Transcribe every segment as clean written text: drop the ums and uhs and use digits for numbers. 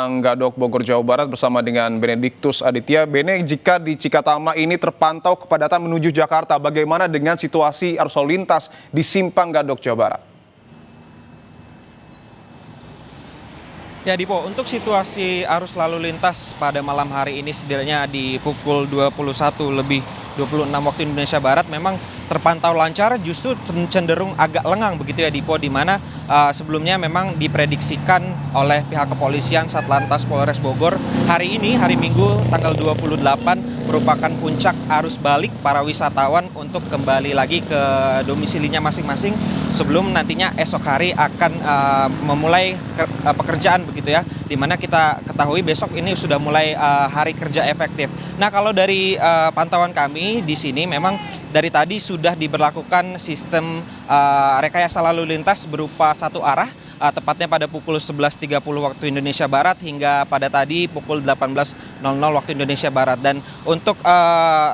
Gadok Bogor, Jawa Barat bersama dengan Benediktus Aditya. Bene, jika di Cikatama ini terpantau kepadatan menuju Jakarta, bagaimana dengan situasi arus lalu lintas di Simpang Gadok, Jawa Barat? Ya Dipo, untuk situasi arus lalu lintas pada malam hari ini setidaknya di pukul 21:26 waktu Indonesia Barat memang terpantau lancar, justru cenderung agak lengang begitu ya Dipo, di mana sebelumnya memang diprediksikan oleh pihak kepolisian Satlantas Polres Bogor hari ini, hari Minggu tanggal 28 merupakan puncak arus balik para wisatawan untuk kembali lagi ke domisilinya masing-masing sebelum nantinya esok hari akan memulai pekerjaan begitu ya, dimana kita ketahui besok ini sudah mulai hari kerja efektif. Nah, kalau dari pantauan kami di sini memang dari tadi sudah diberlakukan sistem rekayasa lalu lintas berupa satu arah, tepatnya pada pukul 11.30 waktu Indonesia Barat hingga pada tadi pukul 18.00 waktu Indonesia Barat. Dan untuk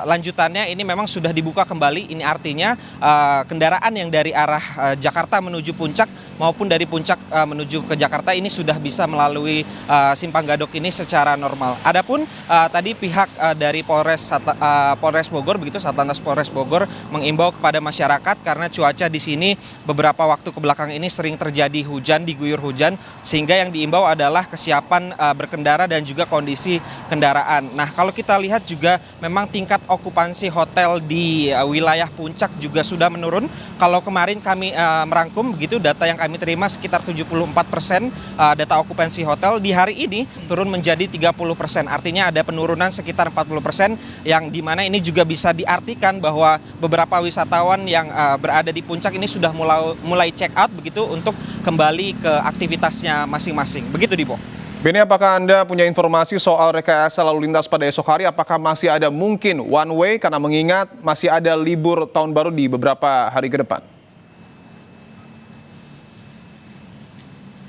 lanjutannya ini memang sudah dibuka kembali, ini artinya kendaraan yang dari arah Jakarta menuju Puncak maupun dari Puncak menuju ke Jakarta ini sudah bisa melalui Simpang Gadok ini secara normal. Adapun tadi pihak dari Polres Bogor begitu, Satlantas Polres Bogor mengimbau kepada masyarakat karena cuaca di sini beberapa waktu kebelakang ini sering terjadi hujan, diguyur hujan, sehingga yang diimbau adalah kesiapan berkendara dan juga kondisi kendaraan. Nah, kalau kita lihat juga memang tingkat okupansi hotel di wilayah Puncak juga sudah menurun. Kalau kemarin kami merangkum begitu data yang kami terima sekitar 74% data okupansi hotel, di hari ini turun menjadi 30%. Artinya ada penurunan sekitar 40% yang dimana ini juga bisa diartikan bahwa beberapa wisatawan yang berada di Puncak ini sudah mulai check out begitu untuk kembali ke aktivitasnya masing-masing. Begitu, Dipo. Beni, apakah Anda punya informasi soal rekayasa lalu lintas pada esok hari? Apakah masih ada mungkin one way karena mengingat masih ada libur tahun baru di beberapa hari ke depan?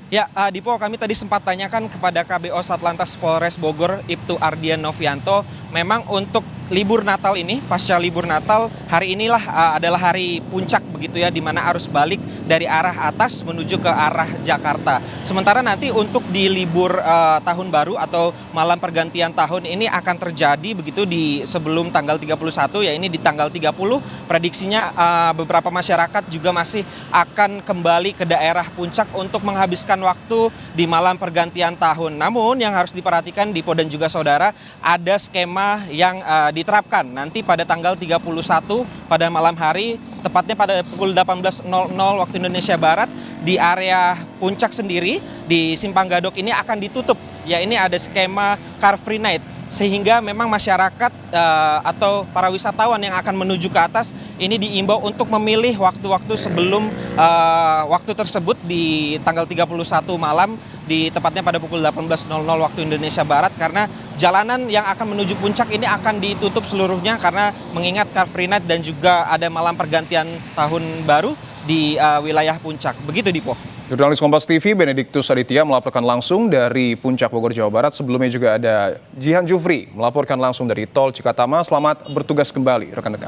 Ya, Dipo, kami tadi sempat tanyakan kepada KBO Satlantas Polres Bogor, Ibtu Ardian Novianto, memang untuk libur Natal ini, pasca libur Natal, hari inilah adalah hari puncak begitu ya, di mana arus balik dari arah atas menuju ke arah Jakarta. Sementara nanti untuk di libur tahun baru atau malam pergantian tahun ini akan terjadi begitu di sebelum tanggal 31, ya ini di tanggal 30, prediksinya beberapa masyarakat juga masih akan kembali ke daerah Puncak untuk menghabiskan waktu di malam pergantian tahun. Namun yang harus diperhatikan Dipo dan juga saudara, ada skema yang diterapkan nanti pada tanggal 31 pada malam hari, tepatnya pada pukul 18.00 waktu Indonesia Barat, di area Puncak sendiri di Simpang Gadok ini akan ditutup. Ya, ini ada skema Car Free Night, sehingga memang masyarakat atau para wisatawan yang akan menuju ke atas ini diimbau untuk memilih waktu-waktu sebelum waktu tersebut di tanggal 31 malam, di tepatnya pada pukul 18.00 waktu Indonesia Barat, karena jalanan yang akan menuju Puncak ini akan ditutup seluruhnya karena mengingat Car Free Night dan juga ada malam pergantian tahun baru di wilayah Puncak. Begitu, Dipo. Jurnalis Kompas TV Benediktus Aditya melaporkan langsung dari Puncak Bogor, Jawa Barat. Sebelumnya juga ada Jihan Jufri melaporkan langsung dari Tol Cikatama. Selamat bertugas kembali, rekan-rekan.